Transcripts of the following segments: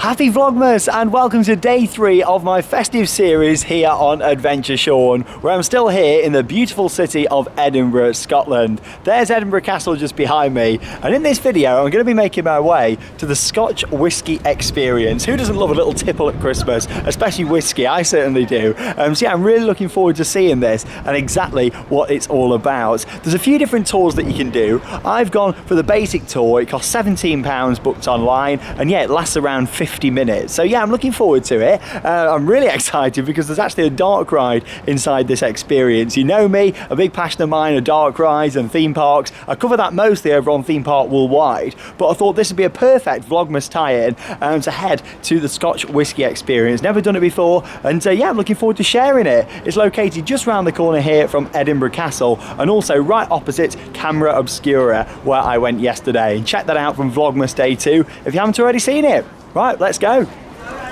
Happy Vlogmas and welcome to day 3 of my festive series here on Adventure Sean, where I'm still here in the beautiful city of Edinburgh, Scotland. There's Edinburgh Castle just behind me, and in this video I'm going to be making my way to the Scotch Whisky Experience. Who doesn't love a little tipple at Christmas, especially whiskey? I certainly do. So yeah, I'm really looking forward to seeing this and exactly what it's all about. There's a few different tours that you can do. I've gone for the basic tour. It costs £17 booked online, and yeah, it lasts around 50 minutes. So yeah, I'm looking forward to it. I'm really excited because there's actually a dark ride inside this experience. You know me, a big passion of mine are dark rides and theme parks. I cover that mostly over on Theme Park Worldwide, but I thought this would be a perfect Vlogmas tie-in to head to the Scotch Whisky Experience. Never done it before, and yeah, I'm looking forward to sharing it. It's located just around the corner here from Edinburgh Castle, and also right opposite Camera Obscura, where I went yesterday. And check that out from Vlogmas Day 2 if you haven't already seen it. Right, let's go.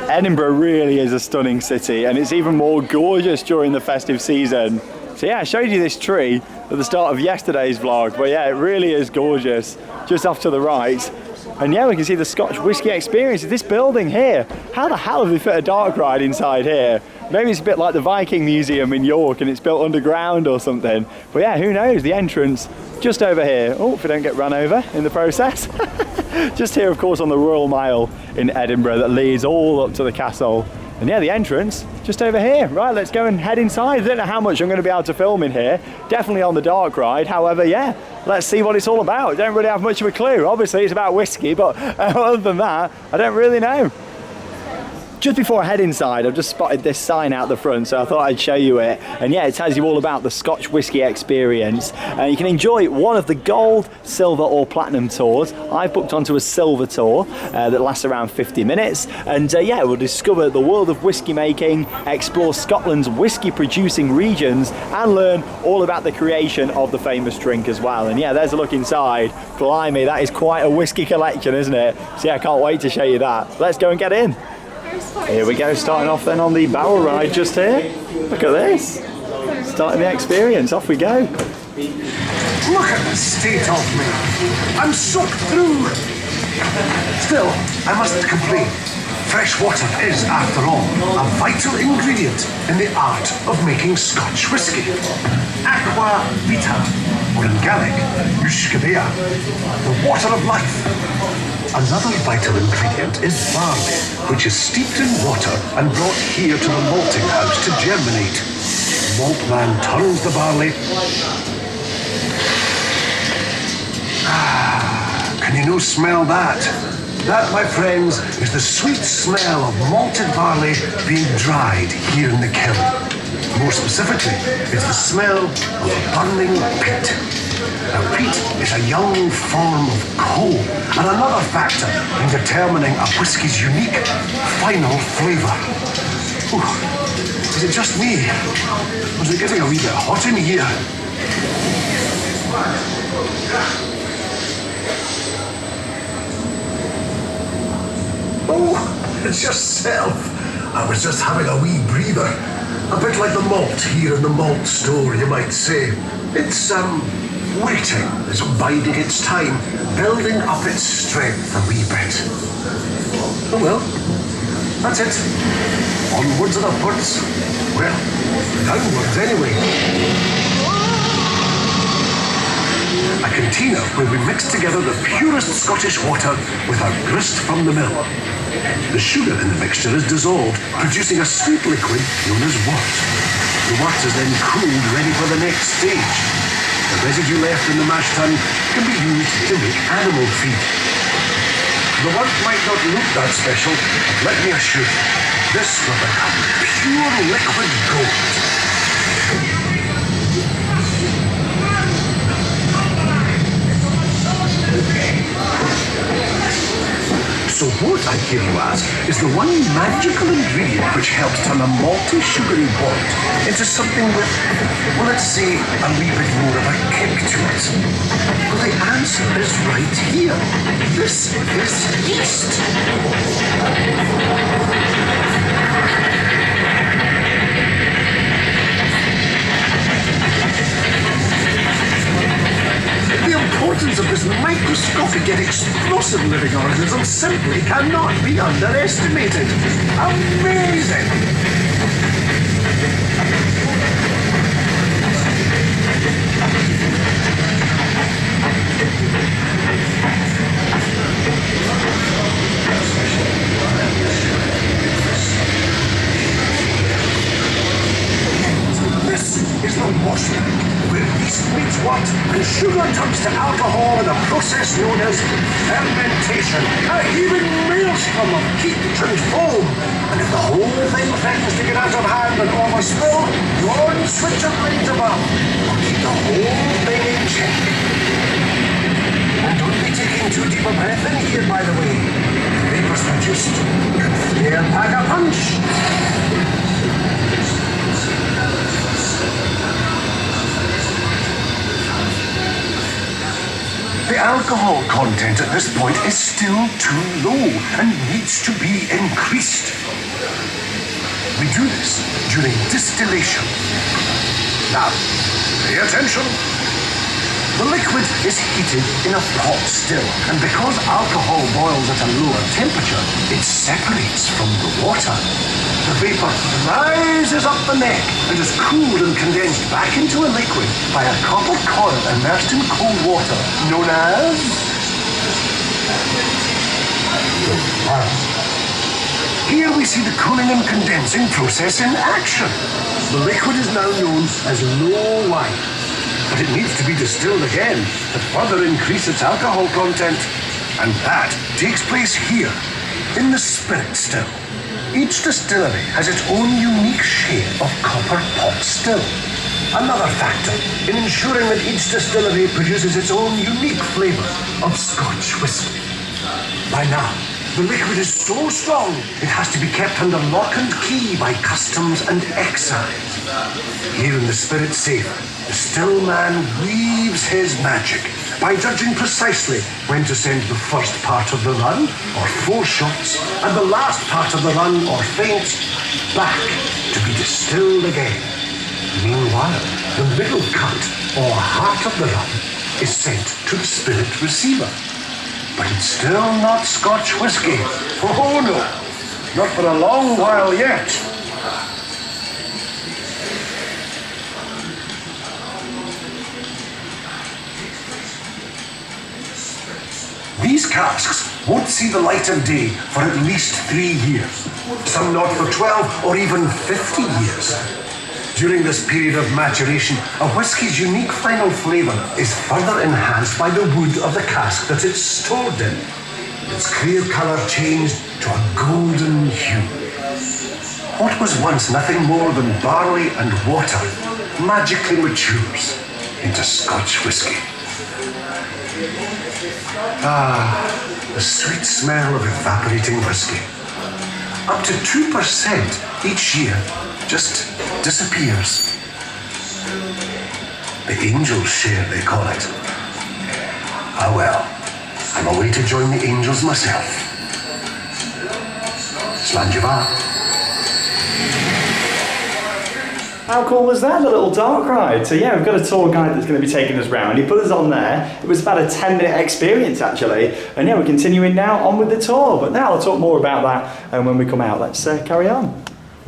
Edinburgh really is a stunning city, and it's even more gorgeous during the festive season. So yeah, I showed you this tree at the start of yesterday's vlog, but yeah, it really is gorgeous. Just off to the right. And yeah, we can see the Scotch Whisky Experience. This building here, how the hell have they fit a dark ride inside here? Maybe it's a bit like the Viking Museum in York and it's built underground or something. But yeah, who knows? The entrance just over here. Oh, if we don't get run over in the process. Just here, of course, on the Royal Mile in Edinburgh that leads all up to the castle. And yeah, the entrance just over here. Right, let's go and head inside. I don't know how much I'm going to be able to film in here. Definitely on the dark ride. However, yeah, let's see what it's all about. Don't really have much of a clue. Obviously, it's about whiskey, but other than that, I don't really know. Just before I head inside, I've just spotted this sign out the front, so I thought I'd show you it. And yeah, it tells you all about the Scotch Whisky Experience. You can enjoy one of the gold, silver or platinum tours. I've booked onto a silver tour that lasts around 50 minutes. And yeah, we'll discover the world of whisky making, explore Scotland's whisky producing regions, and learn all about the creation of the famous drink as well. And yeah, there's a look inside. Blimey, that is quite a whisky collection, isn't it? So yeah, I can't wait to show you that. Let's go and get in. Here we go, starting off then on the barrel ride just here. Look at this. Starting the experience, off we go. Look at the state of me. I'm soaked through. Still, I mustn't complain. Fresh water is, after all, a vital ingredient in the art of making Scotch whisky. Aqua vita, or in Gaelic, Ushkabea, the water of life. Another vital ingredient is barley, which is steeped in water and brought here to the malting house to germinate. Maltman turns the barley. Can you no smell that? That, my friends, is the sweet smell of malted barley being dried here in the kiln. More specifically, it's the smell of a burning peat. Now, peat is a young form of coal, and another factor in determining a whisky's unique, final flavour. Is it just me? Or is it getting a wee bit hot in here? Oh, it's yourself. I was just having a wee breather. A bit like the malt here in the malt store, you might say. It's, waiting, it's biding its time, building up its strength a wee bit. Oh well, that's it. Onwards and upwards. Well, downwards anyway. A container where we mix together the purest Scottish water with our grist from the mill. The sugar in the mixture is dissolved, producing a sweet liquid known as wort. The wort is then cooled, ready for the next stage. The residue left in the mash tun can be used to make animal feed. The wort might not look that special, but let me assure you, this will become pure liquid gold. So what, I hear you ask, is the one magical ingredient which helps turn a malty, sugary wort into something with, well, let's say, a wee bit more of a kick to it? Well, the answer is right here. This is yeast. The importance of this microscopic yet explosive living organism simply cannot be underestimated. Amazing! This is the wash tank, where yeast meets what and sugar turns to alcohol in a process known as fermentation. A heaving maelstrom of heat and foam. And if the whole thing threatens to get out of hand and overspill, don't switch a blade above, or keep the whole thing in check. And don't be taking too deep a breath in here, by the way. The vapors produced can flare pack a punch. The alcohol content at this point is still too low and needs to be increased. We do this during distillation. Now, pay attention. The liquid is heated in a pot still, and because alcohol boils at a lower temperature, it separates from the water. The vapor rises up the neck and is cooled and condensed back into a liquid by a copper coil immersed in cold water, known as the wine. Here we see the cooling and condensing process in action. The liquid is now known as low wine, but it needs to be distilled again to further increase its alcohol content. And that takes place here, in the spirit still. Each distillery has its own unique shade of copper pot still. Another factor in ensuring that each distillery produces its own unique flavour of Scotch whisky. By now, the liquid is so strong, it has to be kept under lock and key by customs and excise. Here in the spirit safe, the still man weaves his magic by judging precisely when to send the first part of the run, or 4 shots, and the last part of the run, or feint, back to be distilled again. Meanwhile, the middle cut, or heart of the run, is sent to the spirit receiver. But it's still not Scotch whisky. Oh no, not for a long while yet. These casks won't see the light of day for at least 3 years, some not for 12 or even 50 years. During this period of maturation, a whisky's unique final flavour is further enhanced by the wood of the cask that it's stored in. Its clear colour changed to a golden hue. What was once nothing more than barley and water magically matures into Scotch whisky. Ah, the sweet smell of evaporating whisky. Up to 2% each year just disappears. The angels share, they call it. Ah well, I'm away to join the angels myself. Slanjava. How cool was that, the little dark ride? So yeah, we've got a tour guide that's going to be taking us round. He put us on there. It was about a 10-minute experience actually. And yeah, we're continuing now on with the tour. But now I'll talk more about that when we come out. Let's carry on.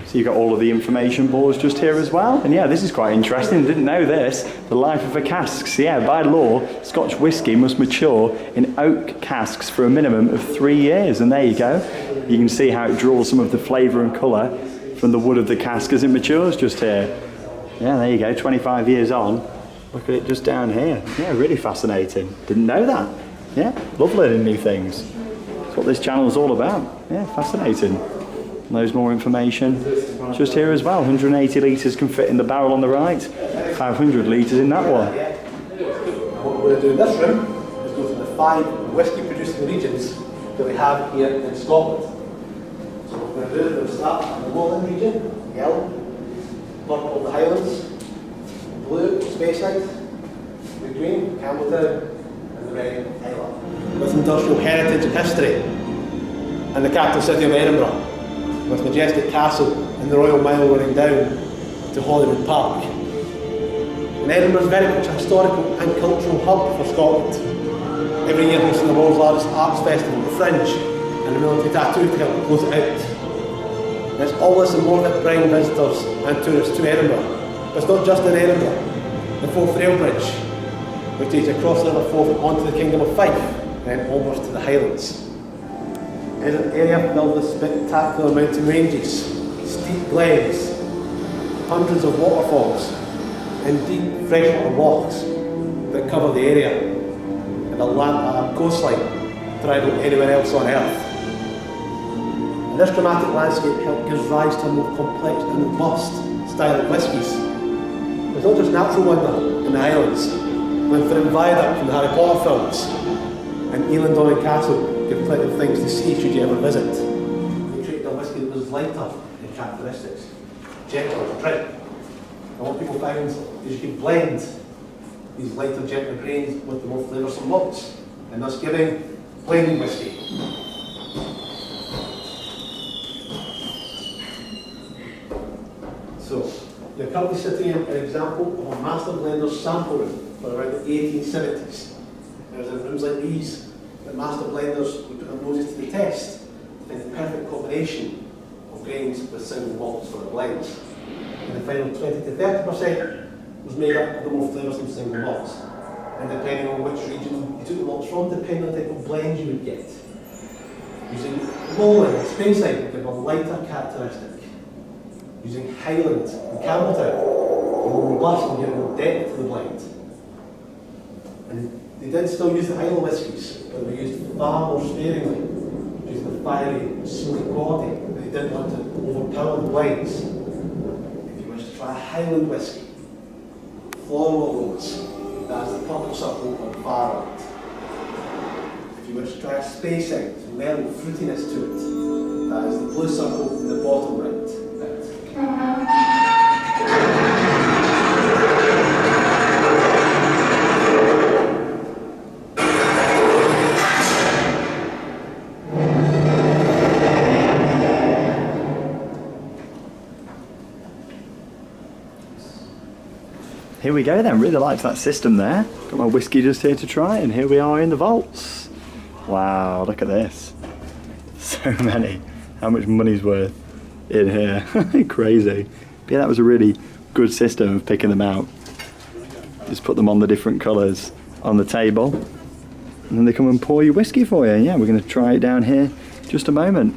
So you've got all of the information boards just here as well. And yeah, this is quite interesting. Didn't know this. The life of a cask. So yeah, by law, Scotch whisky must mature in oak casks for a minimum of 3 years. And there you go. You can see how it draws some of the flavour and colour from the wood of the cask as it matures just here. Yeah, there you go, 25 years on. Look at it just down here. Yeah, really fascinating. Didn't know that. Yeah, love learning new things. That's what this channel is all about. Yeah, fascinating. Loads more information just here as well. 180 litres can fit in the barrel on the right. 500 litres in that one. What we're going to do in this room is go through the 5 whisky producing regions that we have here in Scotland. So what we're going to do is we'll start in the Lowland region, yellow, purple the Highlands, blue Speyside, the green Campbelltown, and the red Islay. With industrial heritage and history, and the capital city of Edinburgh, with majestic castle and the Royal Mile running down to Holyrood Park. And Edinburgh is very much a historical and cultural hub for Scotland. Every year hosting the world's largest arts festival, the Fringe, and a military tattoo to help close it out. There's all this and more that bring visitors and tourists to Edinburgh. But it's not just in Edinburgh. The Forth Rail Bridge, which takes you across the River Forth onto the Kingdom of Fife, and almost to the Highlands. It's an area filled with spectacular mountain ranges, steep glens, hundreds of waterfalls, and deep freshwater lochs that cover the area, and a coastline to rival anywhere else on earth. And this dramatic landscape gives rise to a more complex and robust style of whiskies. It's not just natural wonder in the Highlands, Glenfinnan Viaduct from the Harry Potter films, and Elandon Castle give plenty of things to see should you ever visit. We created a whisky that was lighter in characteristics, gentler in print. And what people found is you can blend these lighter, gentler grains with the more flavoursome malts, and thus giving blending whisky. So, you're currently sitting in an example of a master blender's sample room for around the 1870s. There's in rooms like these that master blenders would put their noses to the test to find the perfect combination of grains with single malts for the blends. And the final 20 to 30% was made up of the more flavoursome single malts. And depending on which region you took the malts from, depending on the type of blend you would get. Using Lowland and Speyside would give a lighter characteristic. Using Highland and Campbelltown, a more robust and give more depth to the blend. And they did still use the Isle whiskies, but they used far more sparingly, using the fiery, smoky quality, but they didn't want to overpower the blends. If you wish to try a Highland whisky, floral notes, that's the purple circle on the far right. If you wish to try a Speyside, some mellow fruitiness to it, that is the blue circle in the bottom right. Here we go then, really liked that system there. Got my whiskey just here to try, and here we are in the vaults. Wow, look at this. So many. How much money's worth in here. Crazy. But yeah, that was a really good system of picking them out. Just put them on the different colours on the table, and then they come and pour your whiskey for you. Yeah, we're going to try it down here in just a moment.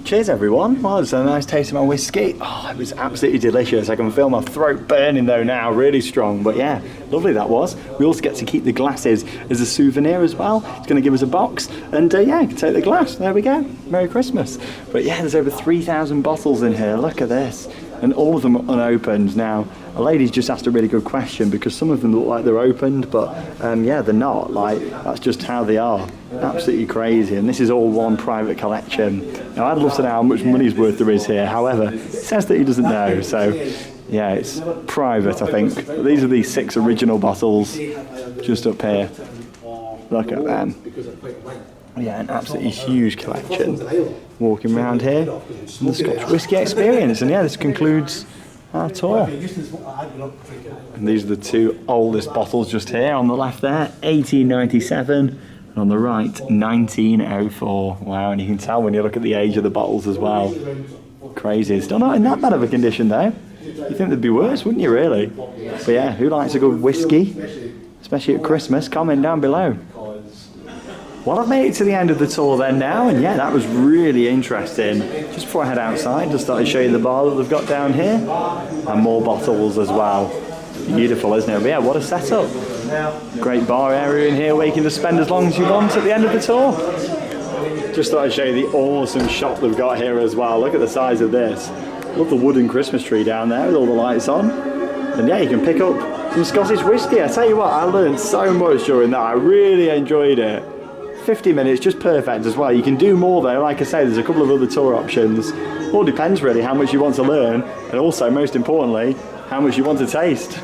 Cheers everyone. Well, it's a nice taste of my whiskey. Oh, it was absolutely delicious. I can feel my throat burning though now, really strong. But yeah, lovely that was. We also get to keep the glasses as a souvenir as well. It's going to give us a box, and yeah, you can take the glass. There we go. Merry Christmas. But yeah, there's over 3,000 bottles in here. Look at this. And all of them are unopened. Now, a lady's just asked a really good question, because some of them look like they're opened, but yeah, they're not. Like, that's just how they are. Absolutely crazy. And this is all one private collection. Now, I'd love to know how much money's worth there is here. However, it says that he doesn't know. So yeah, it's private, I think. These are the 6 original bottles just up here. Look at them. Yeah, an absolutely huge collection. Walking around here in the Scotch Whisky Experience, and yeah, this concludes our tour. And these are the 2 oldest bottles just here. On the left there, 1897, and on the right, 1904. Wow, and you can tell when you look at the age of the bottles as well. Crazy. Still not in that bad of a condition though. You think they'd be worse, wouldn't you, really? But yeah, who likes a good whiskey, especially at Christmas? Comment down below. Well, I've made it to the end of the tour then now, and yeah, that was really interesting. Just before I head outside, just thought I'd show you the bar that they've got down here, and more bottles as well. Beautiful, isn't it? But yeah, what a setup. Great bar area in here where you can just spend as long as you want at the end of the tour. Just thought I'd show you the awesome shop they've got here as well. Look at the size of this. Love the wooden Christmas tree down there with all the lights on. And yeah, you can pick up some Scottish whisky. I tell you what, I learned so much during that. I really enjoyed it. 50 minutes, just perfect as well. You can do more though. Like I say, there's a couple of other tour options. All depends really how much you want to learn, and also, most importantly, how much you want to taste.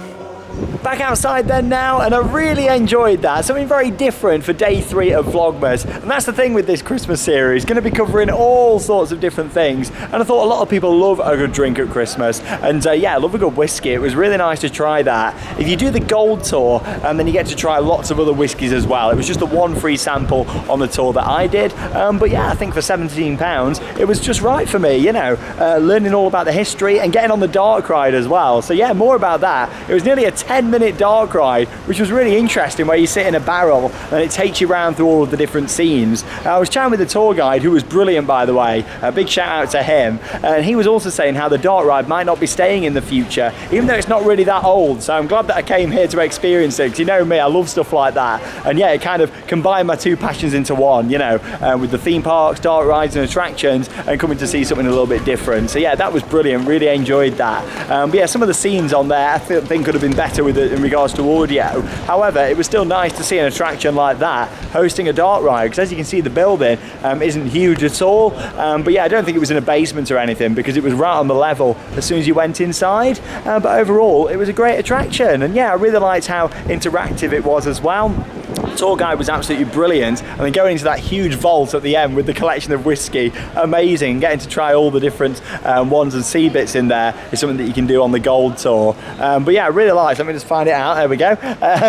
Back outside then now, and I really enjoyed that. Something very different for day 3 of Vlogmas. And that's the thing with this Christmas series, going to be covering all sorts of different things. And I thought a lot of people love a good drink at Christmas. And yeah, I love a good whiskey. It was really nice to try that. If you do the gold tour, and then you get to try lots of other whiskies as well. It was just the one free sample on the tour that I did. But yeah, I think for £17, it was just right for me, you know, learning all about the history and getting on the dark ride as well. So yeah, more about that. It was nearly a 10-minute dark ride, which was really interesting, where you sit in a barrel and it takes you around through all of the different scenes. I was chatting with the tour guide, who was brilliant, by the way. A big shout out to him. And he was also saying how the dark ride might not be staying in the future, even though it's not really that old. So I'm glad that I came here to experience it, because you know me, I love stuff like that. And yeah, it kind of combined my two passions into one, you know, with the theme parks, dark rides and attractions, and coming to see something a little bit different. So yeah, that was brilliant, really enjoyed that. But yeah, some of the scenes on there I think could have been better with it in regards to audio. However, it was still nice to see an attraction like that hosting a dark ride, because as you can see, the building isn't huge at all. But yeah, I don't think it was in a basement or anything, because it was right on the level as soon as you went inside. But overall, it was a great attraction, and yeah, I really liked how interactive it was as well. The tour guide was absolutely brilliant, and then going into that huge vault at the end with the collection of whiskey, amazing. Getting to try all the different ones and see bits in there is something that you can do on the gold tour. But yeah, I really liked, let me just find it out, there we go.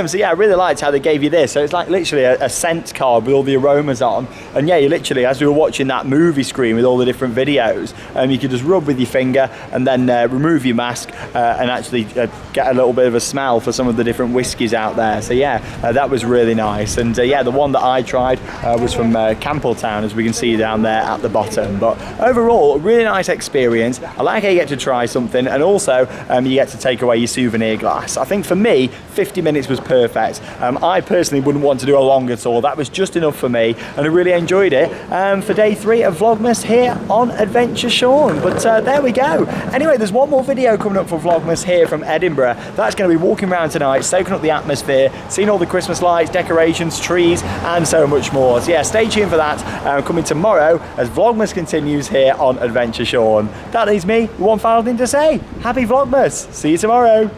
So yeah, I really liked how they gave you this. So it's like literally a scent card with all the aromas on, and yeah, you literally, as we were watching that movie screen with all the different videos, you could just rub with your finger and then remove your mask and actually get a little bit of a smell for some of the different whiskies out there. So yeah, that was really nice. And yeah, the one that I tried was from Campbelltown, as we can see down there at the bottom. But overall, a really nice experience. I like how you get to try something, and also you get to take away your souvenir glass. I think for me, 50 minutes was perfect. I personally wouldn't want to do a longer tour. That was just enough for me, and I really enjoyed it for day 3 of Vlogmas here on Adventure Sean. But there we go. Anyway, there's one more video coming up for Vlogmas here from Edinburgh. That's going to be walking around tonight, soaking up the atmosphere, seeing all the Christmas lights, decorations, trees, and so much more. So yeah, stay tuned for that coming tomorrow as Vlogmas continues here on Adventure Sean. That leaves me with one final thing to say. Happy Vlogmas. See you tomorrow.